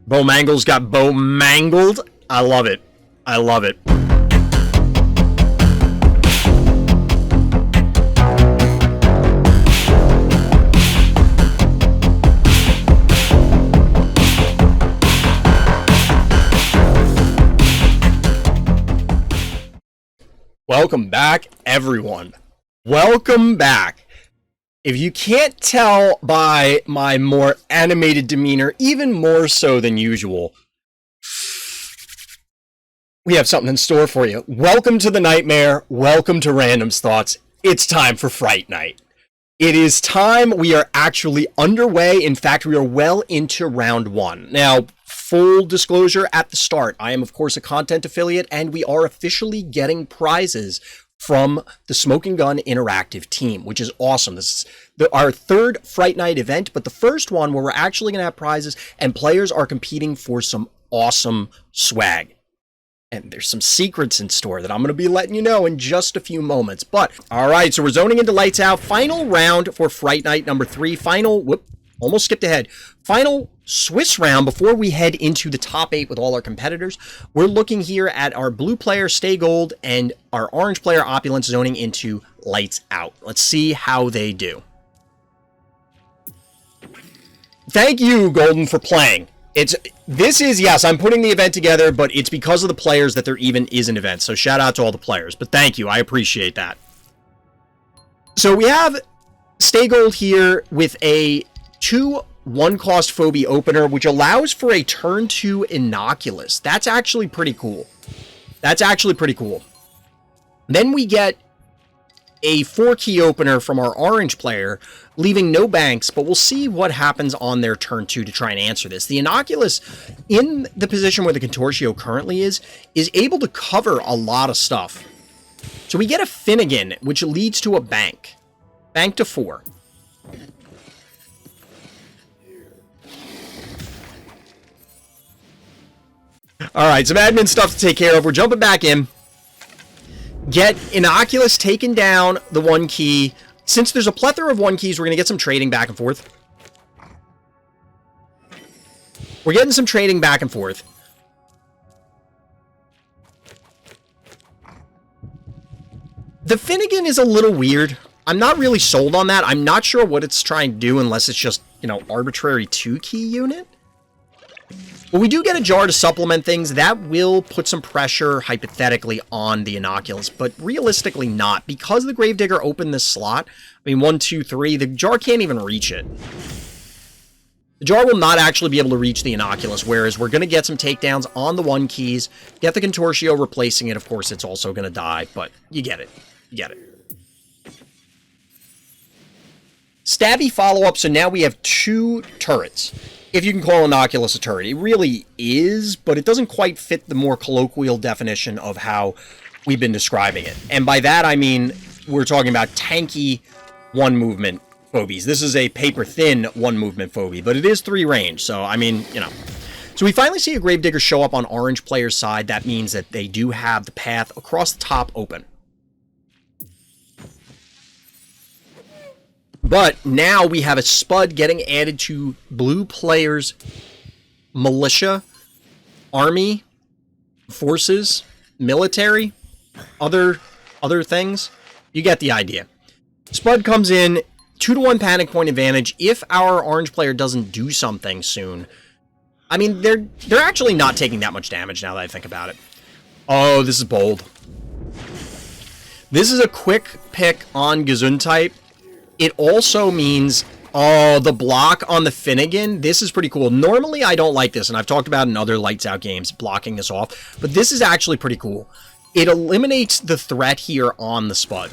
Bo Mangle's got Bo mangled. I love it. I love it. Welcome back, everyone. Welcome back. If you can't tell by my more animated demeanor, even more so than usual, we have something in store for you. Welcome to the nightmare. Welcome to Random's Thoughts. It's time for Fright Night. It is time. We are actually underway. In fact, we are well into round one. Now, full disclosure at the start, I am, of course, a content affiliate, and we are officially getting prizes from the Smoking Gun Interactive team, which is awesome. This is our third Fright Night event, but the first one where we're actually going to have prizes, and players are competing for some awesome swag. And there's some secrets in store that I'm going to be letting you know in just a few moments. But, all right, so we're zoning into Lights Out. Final round for Fright Night number 3. Almost skipped ahead. Final Swiss round before we head into the top 8 with all our competitors. We're looking here at our blue player, staygold, and our orange player, Opulence, zoning into Lights Out. Let's see how they do. Thank you, Golden, for playing. Yes, I'm putting the event together, but it's because of the players that there even is an event. So shout out to all the players, but thank you. I appreciate that. So we have staygold here with a 2/1 cost Phobie opener, which allows for a turn 2 innocuous. That's actually pretty cool. Then we get a 4-key opener from our orange player, leaving no banks, but we'll see what happens on their turn 2 to try and answer this. The innocuous, in the position where the Contortio currently is able to cover a lot of stuff. So we get a Finnegan, which leads to a bank. Bank to 4. Alright, some admin stuff to take care of. We're jumping back in. Get Innocuous taken down, the 1 key. Since there's a plethora of 1 keys, we're going to get some trading back and forth. We're getting some trading back and forth. The Finnegan is a little weird. I'm not really sold on that. I'm not sure what it's trying to do unless it's just, arbitrary 2-key unit. But we do get a jar to supplement things. That will put some pressure, hypothetically, on the Innocuous, but realistically not. Because the Gravedigger opened this slot, 1, 2, 3, the jar can't even reach it. The jar will not actually be able to reach the Innocuous, whereas we're going to get some takedowns on the 1 keys, get the Contortio replacing it. Of course, it's also going to die, but you get it. You get it. Stabby follow-up, so now we have 2 turrets. If you can call Innocuous a turret. It really is, but it doesn't quite fit the more colloquial definition of how we've been describing it. And by that, I mean, we're talking about tanky 1-movement phobies. This is a paper-thin 1-movement phobie, but it is 3 range, so, So we finally see a Gravedigger show up on orange player's side. That means that they do have the path across the top open. But now we have a Spud getting added to blue players' militia, army, forces, military, other things. You get the idea. Spud comes in, 2-1 panic point advantage. If our orange player doesn't do something soon, they're actually not taking that much damage now that I think about it. Oh, this is bold. This is a quick pick on Gesundheit. It also means, the block on the Finnegan, this is pretty cool. Normally, I don't like this, and I've talked about in other Lights Out games, blocking this off, but this is actually pretty cool. It eliminates the threat here on the Spud.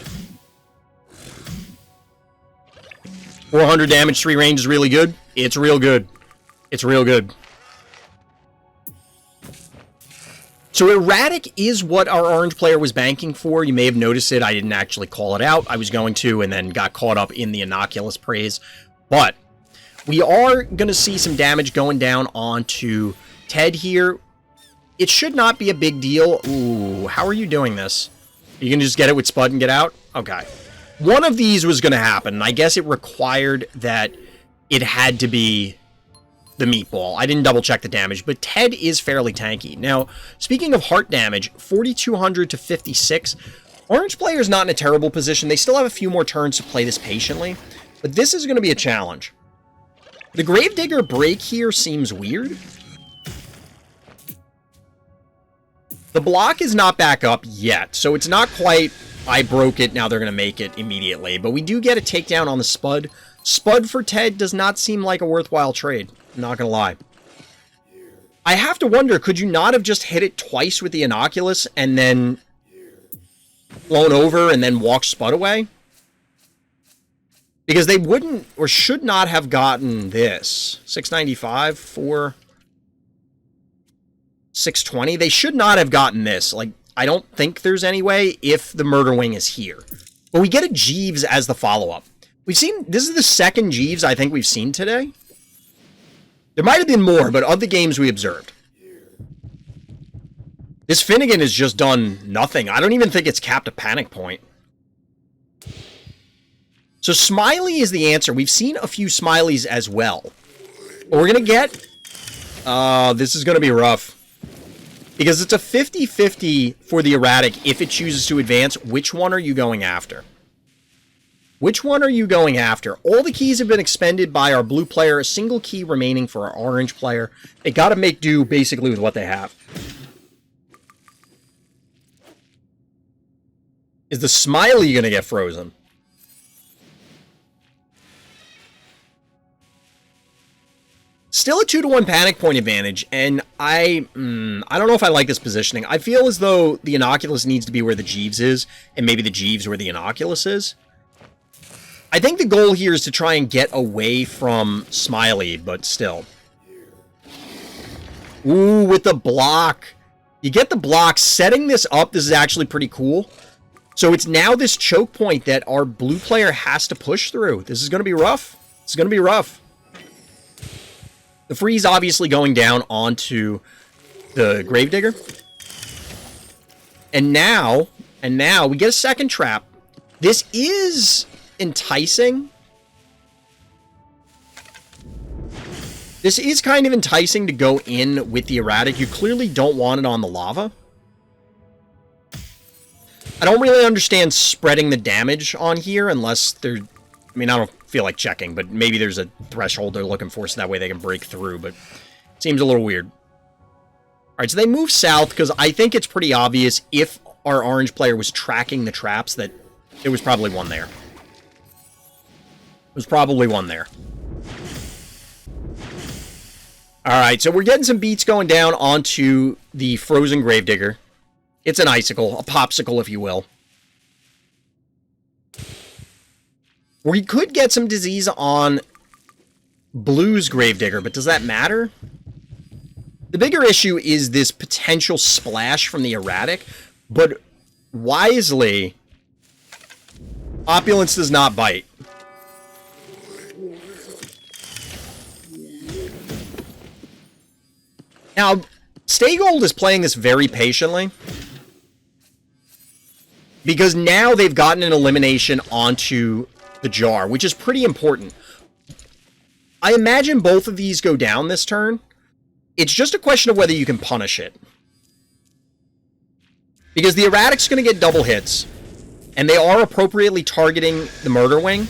400 damage, 3 range is really good. It's real good. It's real good. So Erratic is what our orange player was banking for. You may have noticed it. I didn't actually call it out. I was going to, and then got caught up in the Innocuous praise. But we are going to see some damage going down onto Ted here. It should not be a big deal. Ooh, how are you doing this? You can just get it with Spud and get out? Okay. One of these was going to happen, and I guess it required that it had to be the meatball. I didn't double check the damage, but Ted is fairly tanky. Now, speaking of heart damage, 4,200 to 56. Orange player's not in a terrible position. They still have a few more turns to play this patiently, but this is going to be a challenge. The Gravedigger break here seems weird. The block is not back up yet, so it's not quite, I broke it, now they're going to make it immediately. But we do get a takedown on the Spud. Spud for Ted does not seem like a worthwhile trade. I'm not going to lie. I have to wonder, could you not have just hit it twice with the Inoculus and then flown over and then walked Spud away? Because they wouldn't or should not have gotten this. 695 for 620. They should not have gotten this. Like, I don't think there's any way if the Murder Wing is here. But we get a Jeeves as the follow-up. We've seen, this is the second Jeeves I think we've seen today. There might have been more, but of the games we observed. This Finnegan has just done nothing. I don't even think it's capped a panic point. So Smileyyy is the answer. We've seen a few Smileys as well. But we're going to get... this is going to be rough. Because it's a 50-50 for the erratic if it chooses to advance. Which one are you going after? Which one are you going after? All the keys have been expended by our blue player. A single key remaining for our orange player. They got to make do basically with what they have. Is the Smileyyy going to get frozen? Still a 2-to-1 panic point advantage, and I don't know if I like this positioning. I feel as though the Inoculus needs to be where the Jeeves is, and maybe the Jeeves where the Inoculus is. I think the goal here is to try and get away from Smileyyy, but still. Ooh, with the block. You get the block. Setting this up, this is actually pretty cool. So it's now this choke point that our blue player has to push through. This is going to be rough. It's going to be rough. The freeze obviously going down onto the Gravedigger. And now we get a second trap. This is enticing. This is kind of enticing to go in with the erratic. You clearly don't want it on the lava. I don't really understand spreading the damage on here unless they're... I mean, I don't feel like checking, but maybe there's a threshold they're looking for so that way they can break through, but it seems a little weird. Alright, so they move south because I think it's pretty obvious if our orange player was tracking the traps that there was probably one there. There was probably one there. Alright, so we're getting some beats going down onto the frozen Gravedigger. It's an icicle, a popsicle, if you will. We could get some disease on Blue's Gravedigger, but does that matter? The bigger issue is this potential splash from the erratic, but wisely, Opulence does not bite. Now, staygold is playing this very patiently, because now they've gotten an elimination onto the jar, which is pretty important. I imagine both of these go down this turn. It's just a question of whether you can punish it. Because the erratic's going to get double hits, and they are appropriately targeting the Murder Wing.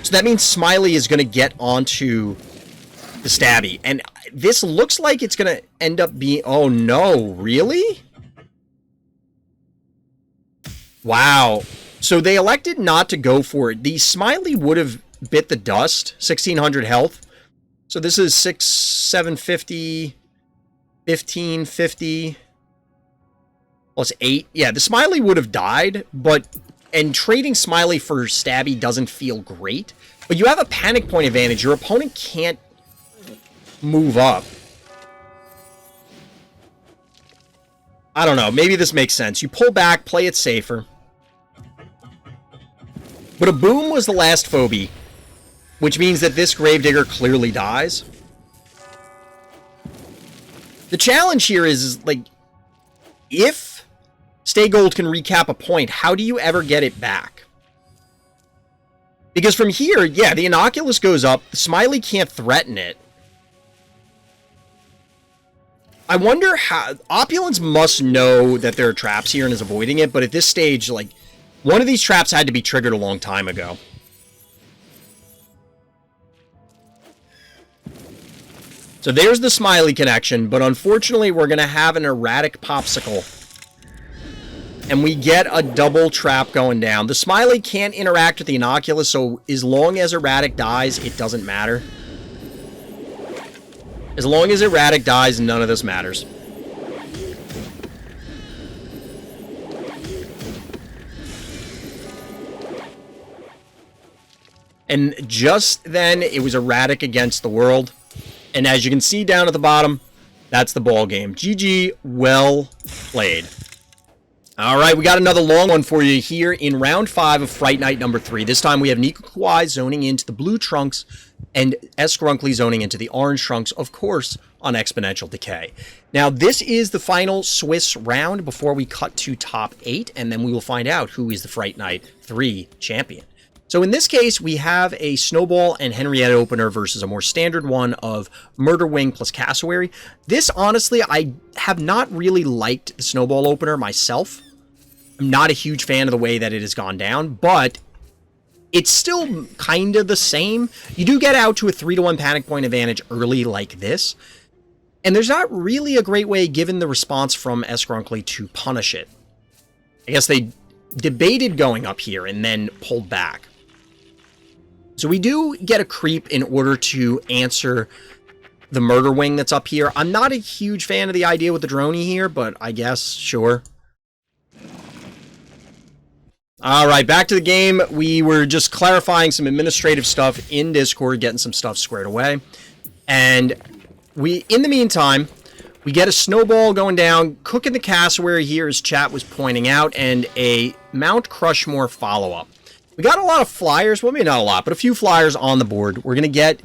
So that means Smileyyy is going to get onto the Stabby. And this looks like it's going to end up being... Oh no, really? Wow. So they elected not to go for it. The Smileyyy would have bit the dust. 1,600 health. So this is 750, 1550, plus 8. Yeah, the Smileyyy would have died, but... And trading Smileyyy for Stabby doesn't feel great. But you have a panic point advantage. Your opponent can't move up. I don't know. Maybe this makes sense. You pull back, play it safer. But a boom was the last phobie, which means that this Gravedigger clearly dies. The challenge here is, like, if staygold can recap a point, how do you ever get it back? Because from here, yeah, the Inoculus goes up, the Smileyyy can't threaten it. I wonder how... Opulence must know that there are traps here and is avoiding it, but at this stage, like, one of these traps had to be triggered a long time ago. So there's the Smileyyy connection, but unfortunately we're going to have an erratic popsicle. And we get a double trap going down. The Smileyyy can't interact with the Inoculus, so as long as erratic dies, it doesn't matter. As long as erratic dies, none of this matters. And just then, it was erratic against the world. And as you can see down at the bottom, that's the ball game. GG, well played. All right, we got another long one for you here in round 5 of Fright Night number 3. This time we have NekoKawaii zoning into the blue trunks and Sgrunkly zoning into the orange trunks, of course, on exponential decay. Now, this is the final Swiss round before we cut to top 8, and then we will find out who is the Fright Night 3 champion. So in this case, we have a Snowball and Henrietta opener versus a more standard one of Murder Wing plus Cassowary. This, honestly, I have not really liked the Snowball opener myself. I'm not a huge fan of the way that it has gone down, but it's still kind of the same. You do get out to a 3-to-1 panic point advantage early like this, and there's not really a great way, given the response from Sgrunkly, to punish it. I guess they debated going up here and then pulled back. So we do get a creep in order to answer the Murder Wing that's up here. I'm not a huge fan of the idea with the droney here, but I guess, sure. All right, back to the game. We were just clarifying some administrative stuff in Discord, getting some stuff squared away. And in the meantime, we get a Snowball going down, cooking the Cassowary here, as chat was pointing out, and a Mount Crushmore follow-up. We got a lot of flyers, well, maybe not a lot, but a few flyers on the board. We're going to get...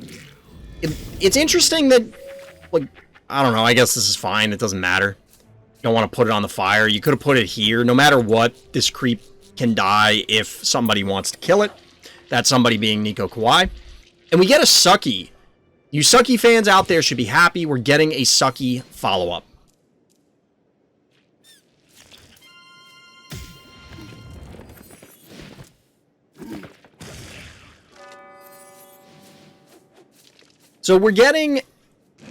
It's interesting that, like, I don't know, I guess this is fine. It doesn't matter. You don't want to put it on the fire. You could have put it here. No matter what, this creep can die if somebody wants to kill it. That somebody being NekoKawaii. And we get a Sucky. You Sucky fans out there should be happy. We're getting a Sucky follow-up. So we're getting...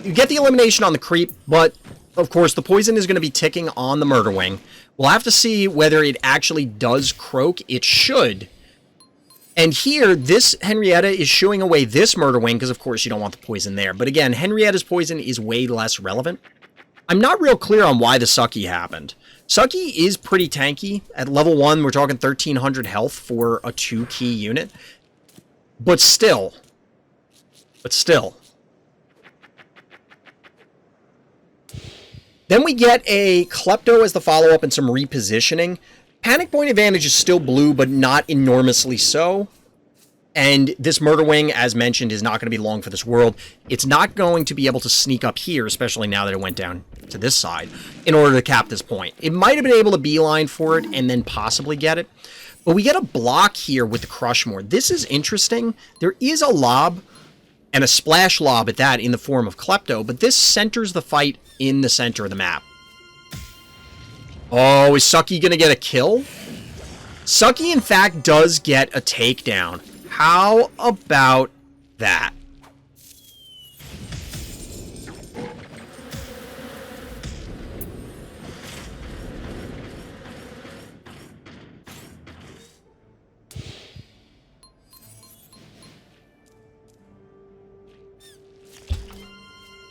You get the elimination on the creep, but, of course, the poison is going to be ticking on the Murder Wing. We'll have to see whether it actually does croak. It should. And here, this Henrietta is shooing away this Murder Wing, because, of course, you don't want the poison there. But again, Henrietta's poison is way less relevant. I'm not real clear on why the Sucky happened. Sucky is pretty tanky. At level 1, we're talking 1,300 health for a 2-key unit. But still. Then we get a Klepto as the follow-up and some repositioning. Panic point advantage is still blue, but not enormously so. And this Murder Wing, as mentioned, is not going to be long for this world. It's not going to be able to sneak up here, especially now that it went down to this side, in order to cap this point. It might have been able to beeline for it and then possibly get it. But we get a block here with the Crushmore. This is interesting. There is a lob, and a splash lob at that, in the form of Klepto, but this centers the fight in the center of the map. Oh, is Sucky going to get a kill? Sucky, in fact, does get a takedown. How about that?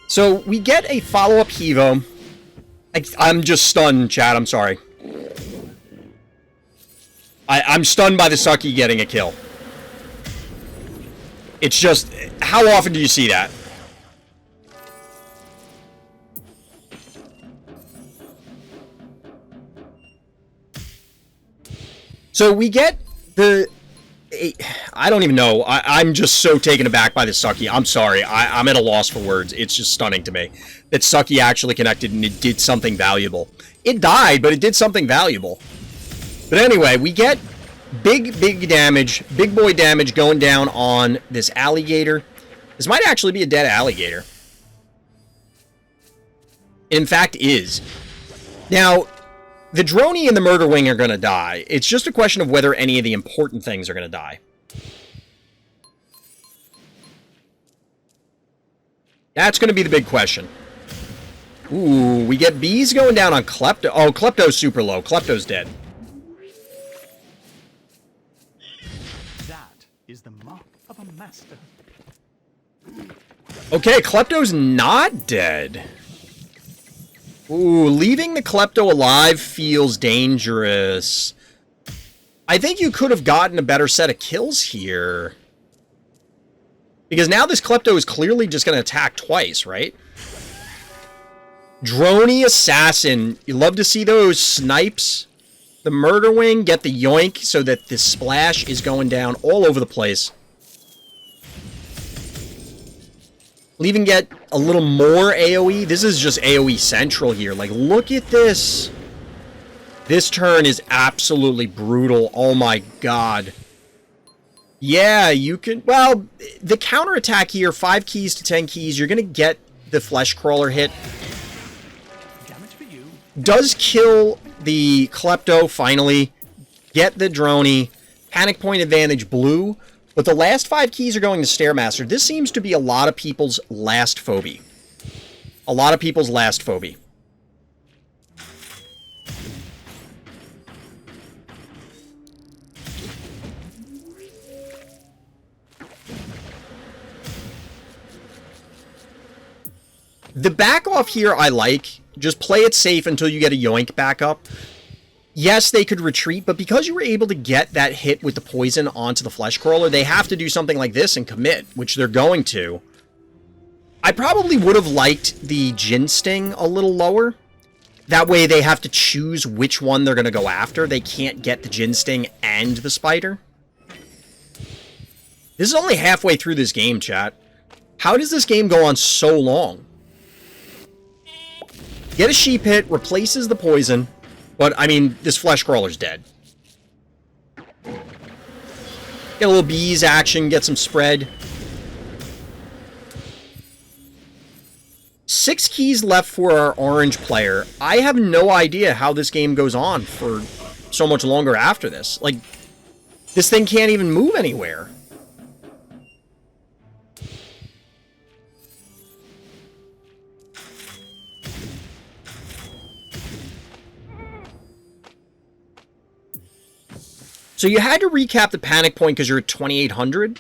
So we get a follow-up Hevo. I'm just stunned, chat. I'm sorry. I'm stunned by the Sucky getting a kill. It's just, how often do you see that? So we get the... I don't even know. I'm just so taken aback by the Sucky. I'm sorry. I'm at a loss for words. It's just stunning to me that Sucky actually connected and it did something valuable. It died, but it did something valuable. But anyway, we get big damage, big boy damage going down on this alligator. This might actually be a dead alligator. In fact, is. Now, the Droney and the Murder Wing are going to die. It's just a question of whether any of the important things are going to die. That's going to be the big question. Ooh, we get bees going down on Klepto. Oh, Klepto's super low. Klepto's dead. That is the mark of a master. Okay, Klepto's not dead. Ooh, leaving the Klepto alive feels dangerous. I think you could have gotten a better set of kills here. Because now this Klepto is clearly just going to attack twice, right? Droney Assassin. You love to see those snipes. The Murder Wing, get the yoink so that the splash is going down all over the place. We'll even get a little more AoE. This is just AoE central here. Like, look at this. This turn is absolutely brutal. Oh my god. Yeah, you can... Well, the counterattack here, 5 keys to 10 keys, you're going to get the Flesh Crawler hit. Damage for you. Does kill the Klepto, finally. Get the Droney. Panic point advantage blue. But the last 5 keys are going to Stairmaster. This seems to be a lot of people's last phobie. A lot of people's last phobie. The back off here I like. Just play it safe until you get a yoink back up. Yes, they could retreat, but because you were able to get that hit with the poison onto the Flesh Crawler, they have to do something like this and commit, which they're going to. I probably would have liked the Jin Sting a little lower. That way they have to choose which one they're going to go after. They can't get the Jin Sting and the Spider. This is only halfway through this game, chat. How does this game go on so long? Get a sheep hit, replaces the poison. But, I mean, this Flesh Crawler's dead. Get a little bees action, get some spread. 6 keys left for our orange player. I have no idea how this game goes on for so much longer after this. Like, this thing can't even move anywhere. So you had to recap the panic point because you're at 2,800?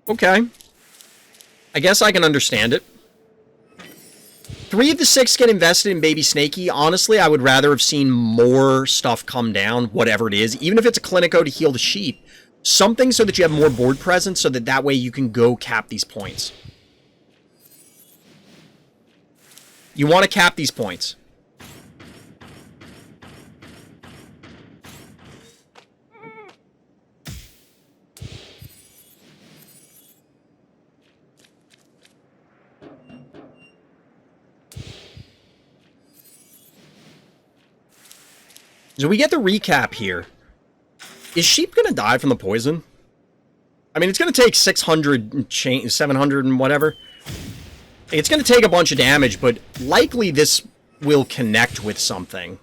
Okay. I guess I can understand it. 3 of the 6 get invested in Baby Snakey. Honestly, I would rather have seen more stuff come down, whatever it is. Even if it's a Clinico to heal the sheep. Something so that you have more board presence so that way you can go cap these points. You want to cap these points. So we get the recap here. Is sheep going to die from the poison? I mean, it's going to take 600 and 700 and whatever. It's going to take a bunch of damage, but likely this will connect with something.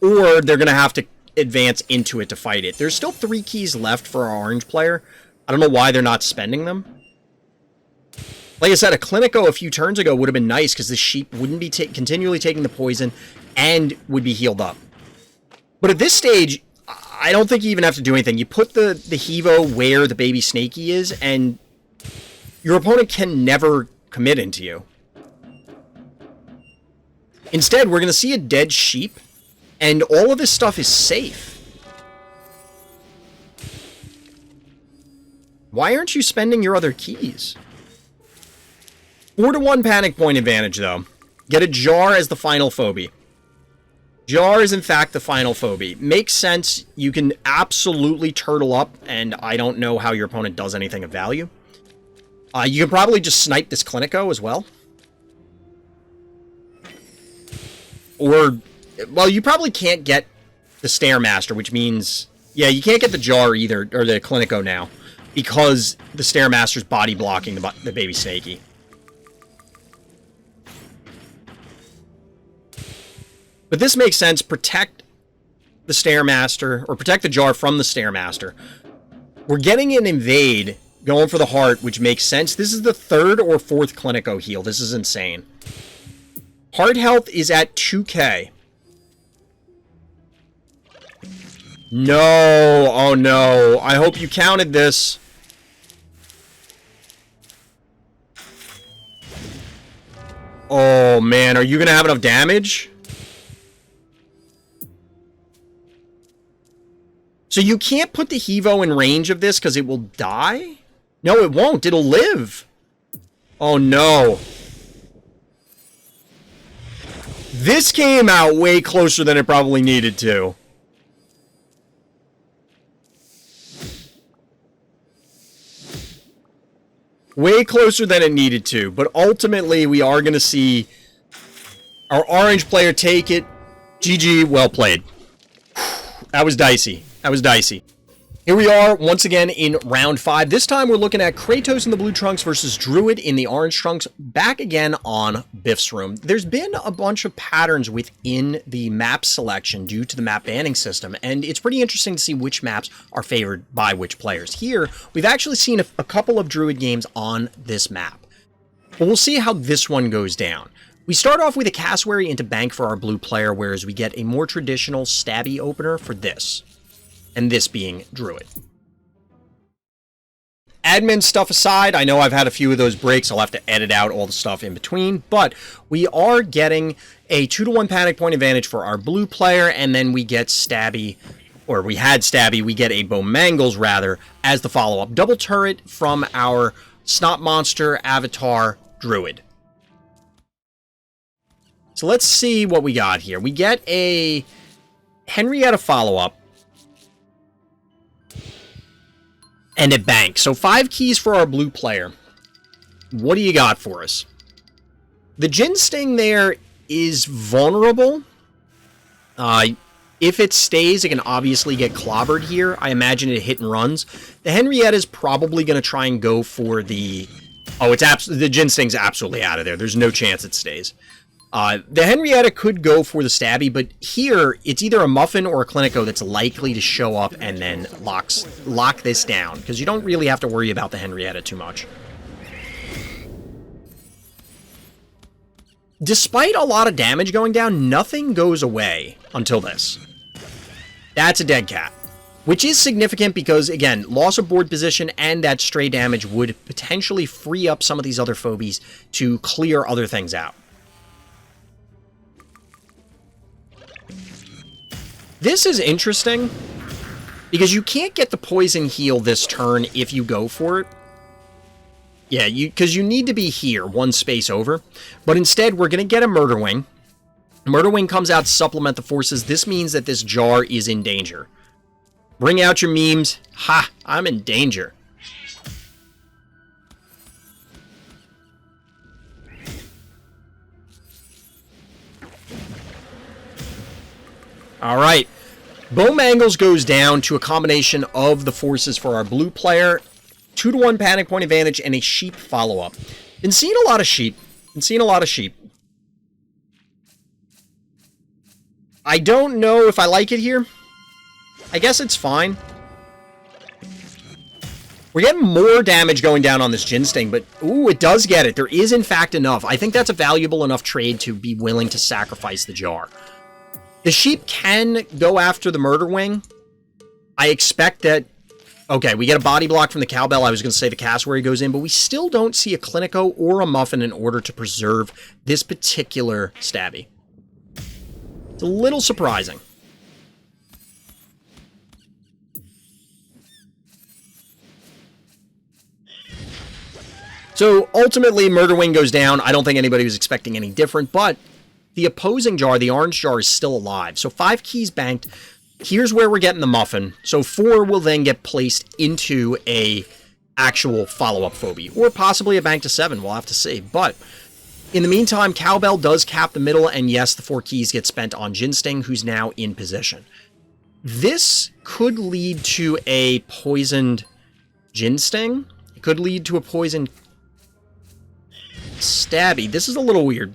Or they're going to have to advance into it to fight it. There's still 3 keys left for our orange player. I don't know why they're not spending them. Like I said, a Clinico a few turns ago would have been nice because the sheep wouldn't be continually taking the poison and would be healed up. But at this stage, I don't think you even have to do anything. You put the Hevo where the Baby Snakey is, and your opponent can never commit into you. Instead, we're going to see a dead sheep, and all of this stuff is safe. Why aren't you spending your other keys? 4-1 panic point advantage, though. Get a jar as the final phobie. Jar is, in fact, the final phobie. Makes sense. You can absolutely turtle up, and I don't know how your opponent does anything of value. You can probably just snipe this Clinico as well. Or, well, you probably can't get the Stairmaster, which means... Yeah, you can't get the Jar either, or the Clinico now, because the Stairmaster's body blocking the Baby Snakey. But this makes sense. Protect the Stairmaster, or protect the jar from the Stairmaster. We're getting an invade, going for the heart, which makes sense. This is the 3rd or 4th Clinico heal. This is insane. Heart health is at 2k. No. Oh, no. I hope you counted this. Oh, man. Are you going to have enough damage? So you can't put the Hevo in range of this because it will die? No, it won't. It'll live. Oh, no. This came out way closer than it probably needed to. Way closer than it needed to. But ultimately, we are going to see our orange player take it. GG, well played. That was dicey. That was dicey. Here we are, once again, in round 5. This time, we're looking at Kratos in the blue trunks versus Drewid in the orange trunks, back again on Biff's room. There's been a bunch of patterns within the map selection due to the map banning system, and it's pretty interesting to see which maps are favored by which players. Here, we've actually seen a couple of Drewid games on this map. But we'll see how this one goes down. We start off with a cassowary into bank for our blue player, whereas we get a more traditional stabby opener for this. And this being Drewid. Admin stuff aside, I know I've had a few of those breaks. I'll have to edit out all the stuff in between. But we are getting a 2-to-1 panic point advantage for our blue player. And then we get Stabby, or we had Stabby, we get a Bowmangles rather, as the follow-up. Double turret from our Snot Monster avatar Drewid. So let's see what we got here. We get a Henrietta follow-up. And a bank. So 5 keys for our blue player. What do you got for us? The Gin Sting there is vulnerable. If it stays, it can obviously get clobbered here. I imagine it hit and runs. The Henrietta is probably going to try and go for the... Oh, the Gin Sting's absolutely out of there. There's no chance it stays. The Henrietta could go for the Stabby, but here, it's either a Muffin or a Clinico that's likely to show up and then lock this down, because you don't really have to worry about the Henrietta too much. Despite a lot of damage going down, nothing goes away until this. That's a dead cat, which is significant because, again, loss of board position and that stray damage would potentially free up some of these other phobies to clear other things out. This is interesting, because you can't get the poison heal this turn if you go for it. Yeah, because you need to be here, one space over. But instead, we're going to get a Murder Wing. Murder Wing comes out to supplement the forces. This means that this jar is in danger. Bring out your memes. Ha! I'm in danger. All right. Bowmangles goes down to a combination of the forces for our blue player, 2-to-1 panic point advantage, and a sheep follow-up. Been seeing a lot of sheep. I don't know if I like it here. I guess it's fine. We're getting more damage going down on this Gin Sting, but ooh, it does get it. There is, in fact, enough. I think that's a valuable enough trade to be willing to sacrifice the jar. The sheep can go after the Murder Wing. I expect that... Okay, we get a body block from the Cowbell. I was going to say the cassowary goes in, but we still don't see a Clinico or a Muffin in order to preserve this particular Stabby. It's a little surprising. So, ultimately, Murder Wing goes down. I don't think anybody was expecting any different, but... the opposing jar, the orange jar, is still alive. So 5 keys banked. Here's where we're getting the Muffin. So 4 will then get placed into a actual follow-up phobie. Or possibly a bank to 7. We'll have to see. But in the meantime, Cowbell does cap the middle. And yes, the 4 keys get spent on Gin Sting, who's now in position. This could lead to a poisoned Gin Sting. It could lead to a poisoned Stabby. This is a little weird.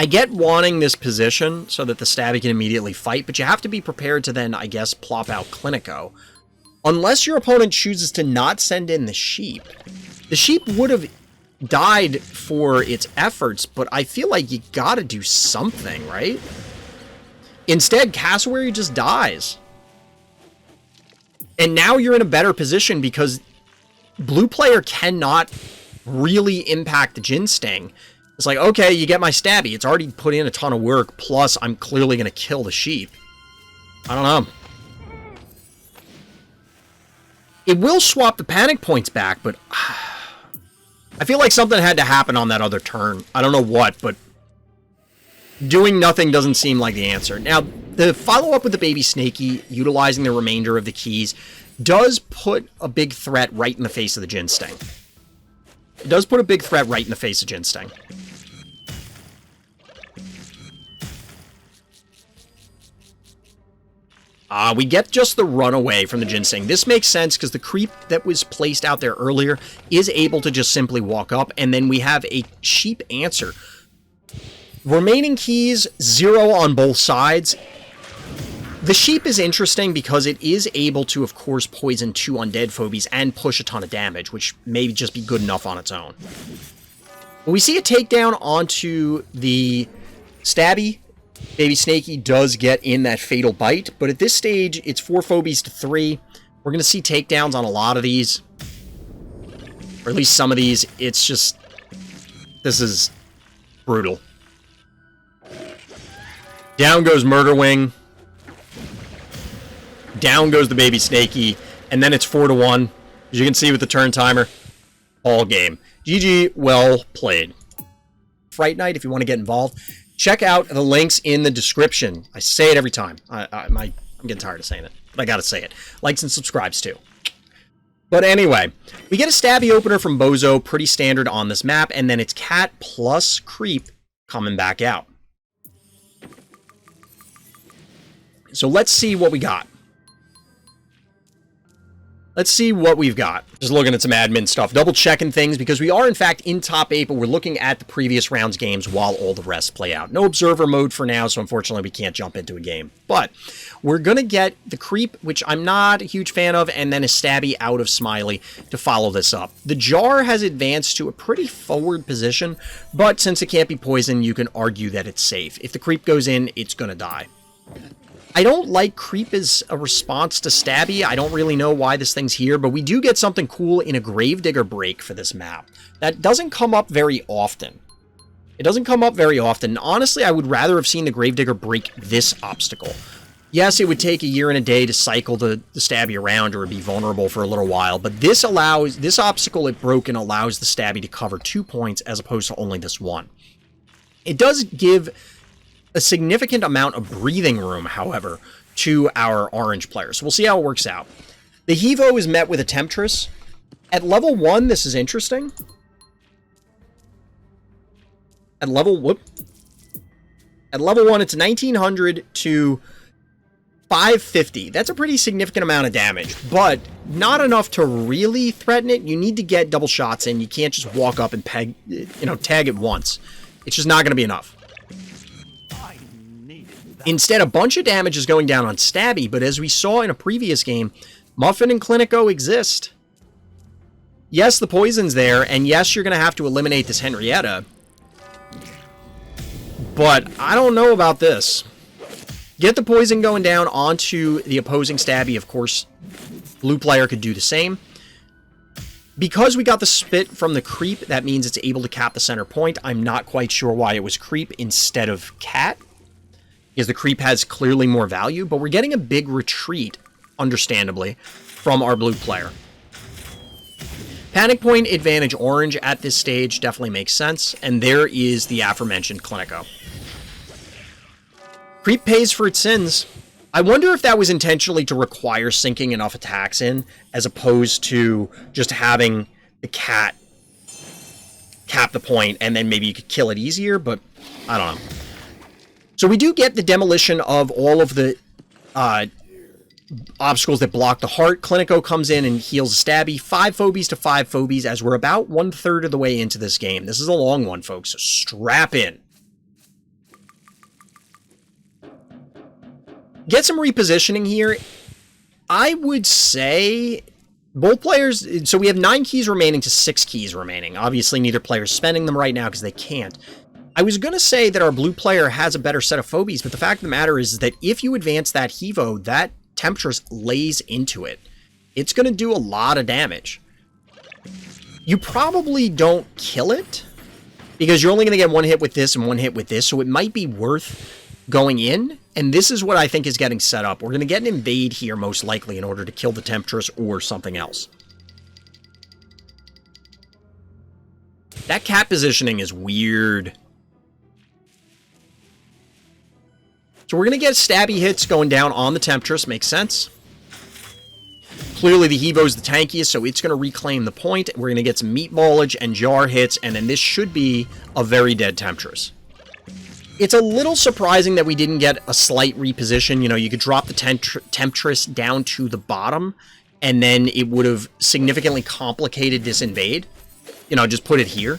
I get wanting this position so that the stabby can immediately fight, but you have to be prepared to then, I guess, plop out Clinico. Unless your opponent chooses to not send in the sheep. The sheep would have died for its efforts, but I feel like you gotta do something, right? Instead, Cassowary just dies. And now you're in a better position because blue player cannot really impact the Jin Sting. It's like, okay, you get my stabby. It's already put in a ton of work, plus I'm clearly going to kill the sheep. I don't know. It will swap the panic points back, but I feel like something had to happen on that other turn. I don't know what, but doing nothing doesn't seem like the answer. Now, the follow-up with the baby Snaky, utilizing the remainder of the keys, does put a big threat right in the face of the Jin Sting. It does put a big threat right in the face of Jin Sting. We get just the runaway from the Jin Sting. This makes sense because the creep that was placed out there earlier is able to just simply walk up, and then we have a sheep answer. Remaining keys, 0 on both sides. The sheep is interesting because it is able to, of course, poison 2 undead Phobies and push a ton of damage, which may just be good enough on its own. We see a takedown onto the stabby. Baby Snaky does get in that fatal bite, but at this stage, it's 4 Phobies to 3. We're going to see takedowns on a lot of these, or at least some of these. It's just, this is brutal. Down goes Murder Wing. Down goes the Baby Snaky, and then it's 4-1. As you can see with the turn timer, all game. GG, well played. Fright Night, if you want to get involved, check out the links in the description. I say it every time. I'm getting tired of saying it, but I gotta say it. Likes and subscribes too. But anyway, we get a stabby opener from Bozo, pretty standard on this map, and then it's cat plus creep coming back out. So let's see what we got. Let's see what we've got. Just looking at some admin stuff, double checking things because we are in fact in top 8, but we're looking at the previous round's games while all the rest play out. No observer mode for now, so unfortunately we can't jump into a game. But we're gonna get the creep, which I'm not a huge fan of, and then a stabby out of Smileyyy to follow this up. The jar has advanced to a pretty forward position, but since it can't be poisoned, you can argue that it's safe. If the creep goes in, it's gonna die. I don't like creep as a response to stabby. I don't really know why this thing's here, but we do get something cool in a Gravedigger break for this map. That doesn't come up very often. It doesn't come up very often. Honestly, I would rather have seen the Gravedigger break this obstacle. Yes, it would take a year and a day to cycle the stabby around or be vulnerable for a little while, but this obstacle it broken allows the stabby to cover 2 points as opposed to only this one. It does give a significant amount of breathing room, however, to our orange players. So we'll see how it works out. The Hevo is met with a Temptress. At level 1, this is interesting. At level 1, it's 1900 to 550. That's a pretty significant amount of damage, but not enough to really threaten it. You need to get double shots in. You can't just walk up and tag it once. It's just not going to be enough. Instead, a bunch of damage is going down on Stabby, but as we saw in a previous game, Muffin and Clinico exist. Yes, the poison's there, and yes, you're going to have to eliminate this Henrietta. But I don't know about this. Get the poison going down onto the opposing Stabby, of course. Blue player could do the same. Because we got the spit from the creep, that means it's able to cap the center point. I'm not quite sure why it was creep instead of cat, because the creep has clearly more value, but we're getting a big retreat, understandably, from our blue player. Panic point advantage orange at this stage definitely makes sense, and there is the aforementioned Clinico. Creep pays for its sins. I wonder if that was intentionally to require sinking enough attacks in, as opposed to just having the cat cap the point, and then maybe you could kill it easier, but I don't know. So we do get the demolition of all of the obstacles that block the heart. Clinico comes in and heals Stabby. 5 Phobies to 5 Phobies as we're about 1/3 of the way into this game. This is a long one, folks, so strap in. get some repositioning here. I would say both players, so we have 9 keys remaining to 6 keys remaining. Obviously, neither player is spending them right now because they can't. I was going to say that our blue player has a better set of phobies, but the fact of the matter is that if you advance that Hevo, that Temptress lays into it. It's going to do a lot of damage. You probably don't kill it, because you're only going to get 1 hit with this and 1 hit with this, so it might be worth going in, and this is what I think is getting set up. We're going to get an invade here, most likely, in order to kill the Temptress or something else. That cat positioning is weird. So we're going to get stabby hits going down on the Temptress, makes sense. Clearly the Hevo's the tankiest, so it's going to reclaim the point. We're going to get some meatballage and jar hits, and then this should be a very dead Temptress. It's a little surprising that we didn't get a slight reposition. You know, you could drop the Temptress down to the bottom, and then it would have significantly complicated this invade. You know, just put it here.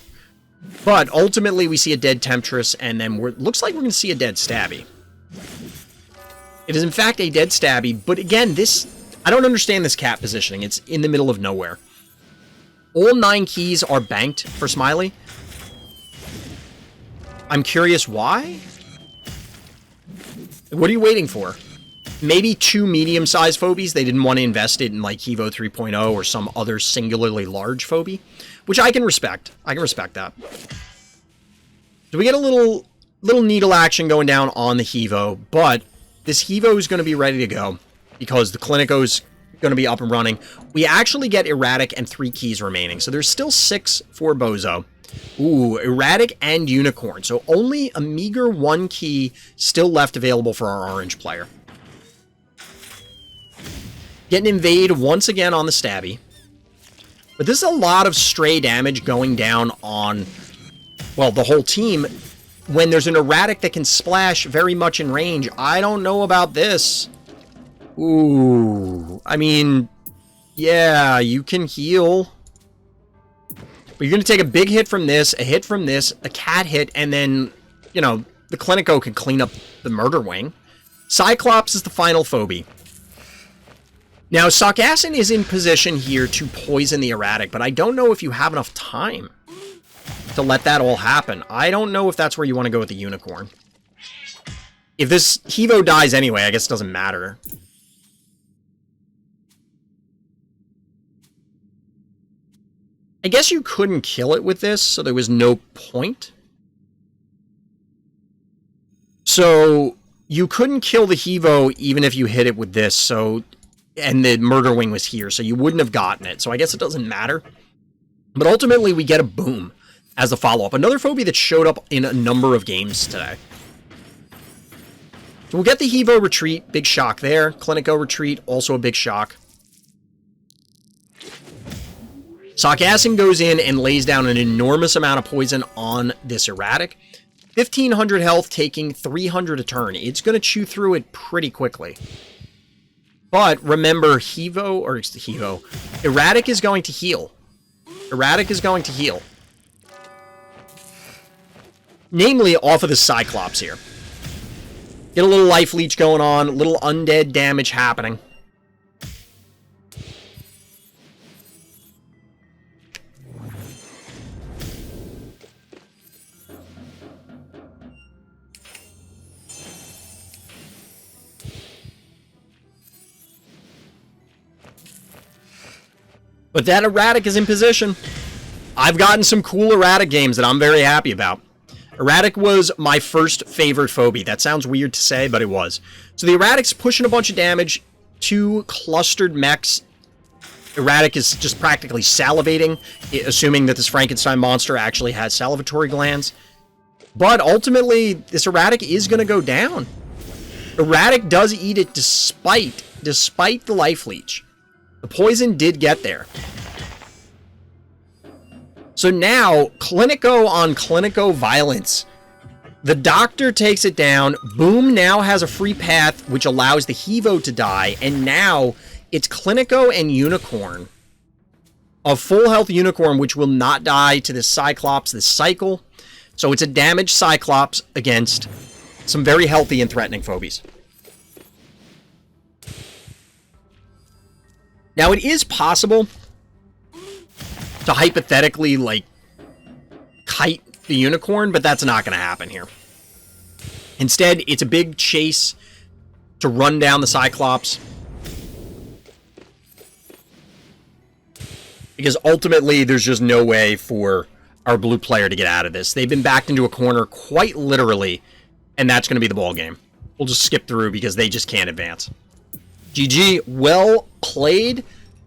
But ultimately, we see a dead Temptress, and then looks like we're going to see a dead Stabby. It is, in fact, a dead Stabby, but again, I don't understand this cat positioning. It's in the middle of nowhere. All 9 keys are banked for Smileyyy. I'm curious why? What are you waiting for? Maybe 2 medium-sized phobies. They didn't want to invest it in like Hevo 3.0 or some other singularly large phobie, which I can respect. I can respect that. So we get a little needle action going down on the Hevo, but this Hevo is going to be ready to go because the Clinico's going to be up and running. We actually get Erratic and 3 keys remaining, so there's still 6 for Bozo. Ooh, Erratic and Unicorn. So only a meager 1 key still left available for our orange player. Get an invade once again on the Stabby. But this is a lot of stray damage going down on, well, the whole team. When there's an Erratic that can splash very much in range, I don't know about this. Ooh, I mean, yeah, you can heal. But you're going to take a big hit from this, a hit from this, a cat hit, and then, you know, the Clinico can clean up the Murder Wing. Cyclops is the final phobie. Now, Sarkassin is in position here to poison the Erratic, but I don't know if you have enough time to let that all happen. I don't know if that's where you want to go with the Unicorn. If this Hevo dies anyway, I guess it doesn't matter. I guess you couldn't kill it with this, so there was no point. So you couldn't kill the Hevo even if you hit it with this, so, and the Murder Wing was here, so you wouldn't have gotten it. So I guess it doesn't matter. But ultimately, we get a boom as the follow-up. Another phobie that showed up in a number of games today. So we'll get the Hevo retreat, big shock there. Clinico retreat, also a big shock. Sarkassin goes in and lays down an enormous amount of poison on this Erratic. 1,500 health, taking 300 a turn. It's going to chew through it pretty quickly. But remember, Erratic is going to heal. Erratic is going to heal. Namely, off of the Cyclops here. Get a little life leech going on, a little undead damage happening. But that Erratic is in position. I've gotten some cool Erratic games that I'm very happy about. Erratic was my first favorite phobie. That sounds weird to say, but it was. So the Erratic's pushing a bunch of damage. 2 clustered mechs. Erratic is just practically salivating, assuming that this Frankenstein monster actually has salivatory glands. But ultimately, this Erratic is going to go down. Erratic does eat it despite the life leech. The poison did get there. So now, Clinico on Clinico violence. The Doctor takes it down. Boom now has a free path, which allows the Hevo to die. And now, it's Clinico and Unicorn. A full health Unicorn, which will not die to this Cyclops, this cycle. So it's a damaged Cyclops against some very healthy and threatening phobies. Now, it is possible to hypothetically, like, kite the unicorn, but that's not going to happen here. Instead, it's a big chase to run down the Cyclops. Because ultimately, there's just no way for our blue player to get out of this. They've been backed into a corner quite literally, and that's going to be the ball game. We'll just skip through because they just can't advance. GG, well played.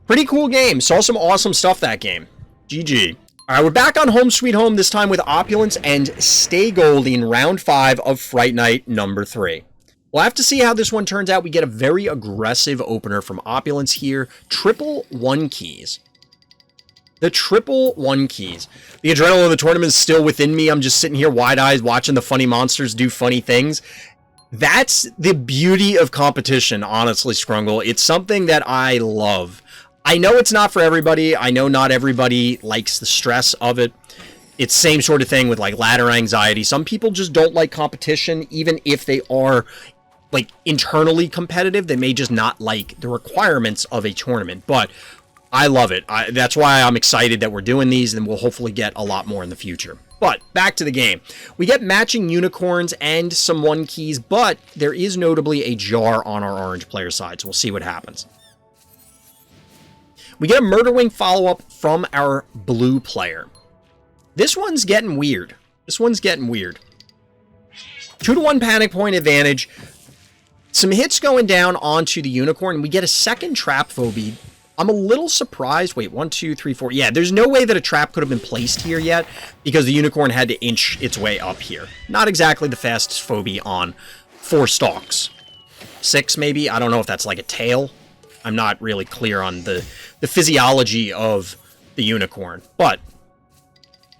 Pretty cool game. Saw some awesome stuff that game. GG. All right, we're back on Home Sweet Home, this time with Opulence and staygold in round 5 of Fright Night number 3. We'll have to see how this one turns out. We get a very aggressive opener from Opulence here. Triple 1 keys. The triple 1 keys. The adrenaline of the tournament is still within me. I'm just sitting here wide-eyed watching the funny monsters do funny things. That's the beauty of competition, honestly, Sgrunkly. It's something that I love. I know it's not for everybody. I know not everybody likes the stress of it. It's same sort of thing with like ladder anxiety. Some people just don't like competition, even if they are like internally competitive. They may just not like the requirements of a tournament, but I love it. That's why I'm excited that we're doing these, and we'll hopefully get a lot more in the future. But back to the game. We get matching unicorns and some 1 keys, but there is notably a jar on our orange player side, so we'll see what happens. We get a Murder Wing follow-up from our blue player. This one's getting weird. 2-to-1 panic point advantage. Some hits going down onto the unicorn, and we get a second trap phobie. I'm a little surprised. Wait, 1, 2, 3, 4. Yeah, there's no way that a trap could have been placed here yet because the unicorn had to inch its way up here. Not exactly the fastest phobie on 4 stalks. 6, maybe? I don't know if that's like a tail. I'm not really clear on the physiology of the unicorn, but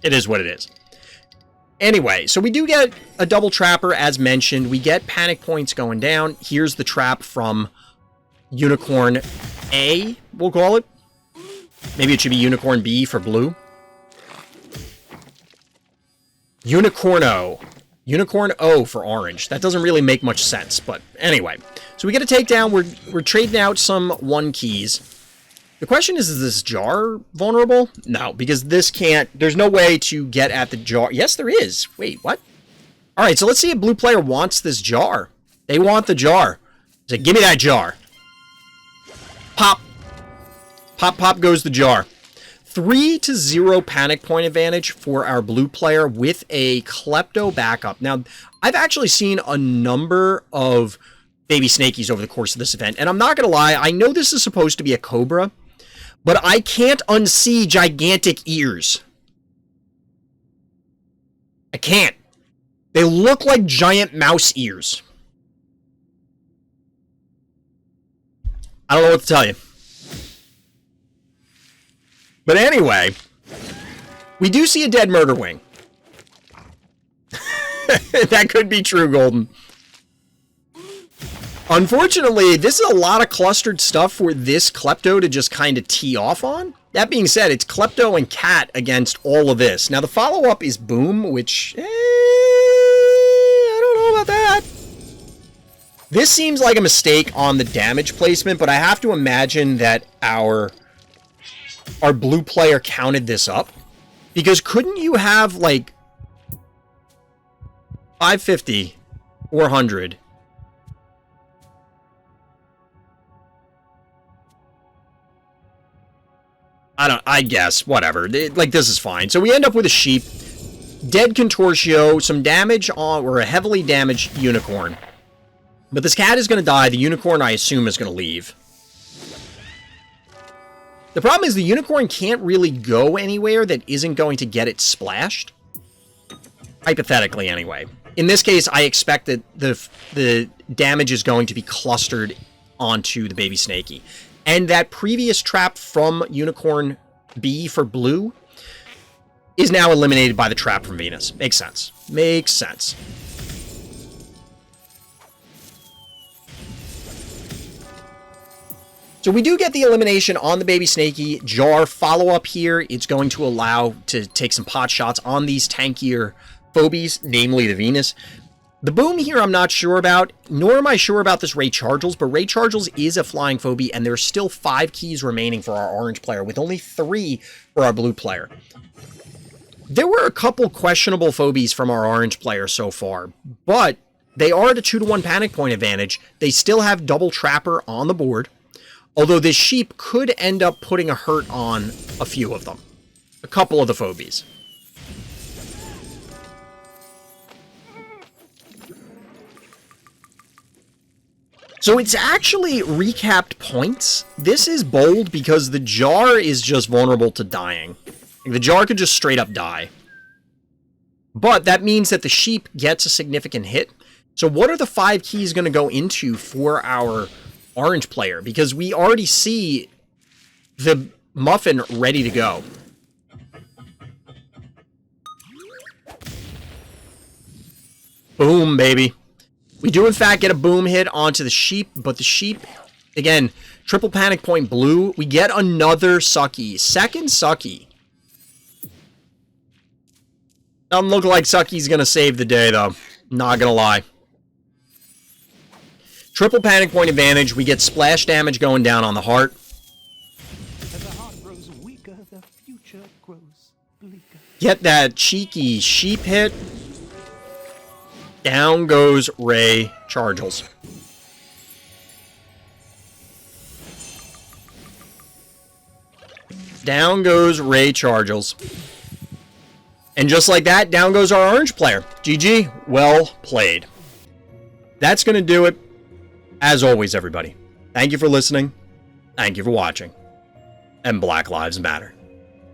it is what it is. Anyway, so we do get a double trapper, as mentioned. We get panic points going down. Here's the trap from Unicorn A, we'll call it. Maybe it should be Unicorn B for blue. Unicorn O. Unicorn O for orange. That doesn't really make much sense, but anyway. So we get a takedown. We're trading out some 1 keys. The question is this jar vulnerable? No, because this can't... There's no way to get at the jar. Yes, there is. Wait, what? All right, so let's see if blue player wants this jar. They want the jar. So give me that jar. Pop. Pop, pop goes the jar. 3-0 panic point advantage for our blue player with a Klepto backup. Now, I've actually seen a number of baby snakies over the course of this event, and I'm not going to lie, I know this is supposed to be a cobra, but I can't unsee gigantic ears. I can't. They look like giant mouse ears. I don't know what to tell you. But anyway, we do see a dead Murder Wing. That could be true, Golden. Unfortunately, this is a lot of clustered stuff for this Klepto to just kind of tee off on. That being said, it's Klepto and Cat against all of this. Now, the follow-up is Boom, which... I don't know about that. This seems like a mistake on the damage placement, but I have to imagine that our blue player counted this up. Because couldn't you have, like, 550, 400... I guess, whatever. Like, this is fine. So we end up with a sheep, dead Contortio, some damage on, or a heavily damaged unicorn. But this cat is going to die. The unicorn, I assume, is going to leave. The problem is the unicorn can't really go anywhere that isn't going to get it splashed. Hypothetically, anyway. In this case, I expect that the damage is going to be clustered onto the baby snaky. And that previous trap from Unicorn B for blue is now eliminated by the trap from Venus. Makes sense. Makes sense. So we do get the elimination on the baby snaky. Jar follow-up here. It's going to allow to take some pot shots on these tankier Phobies, namely the Venus. The boom here I'm not sure about, nor am I sure about this Ray Chargels, but Ray Chargels is a flying phobie, and there's still 5 keys remaining for our orange player, with only 3 for our blue player. There were a couple questionable phobies from our orange player so far, but they are at a 2-to-1 panic point advantage. They still have double trapper on the board, although this sheep could end up putting a hurt on a few of them. A couple of the phobies. So it's actually recapped points. This is bold because the jar is just vulnerable to dying. The jar could just straight up die. But that means that the sheep gets a significant hit. So what are the 5 keys going to go into for our orange player? Because we already see the muffin ready to go. Boom, baby. We do, in fact, get a boom hit onto the sheep, but the sheep, again, triple panic point blue. We get another sucky. Second sucky. Doesn't look like sucky's going to save the day, though. Not going to lie. Triple panic point advantage. We get splash damage going down on the heart. As the heart grows weaker, the future grows bleaker. Get that cheeky sheep hit. Down goes Ray Chargels. Down goes Ray Chargels. And just like that, down goes our orange player. GG, well played. That's going to do it. As always, everybody, thank you for listening. Thank you for watching. And Black Lives Matter.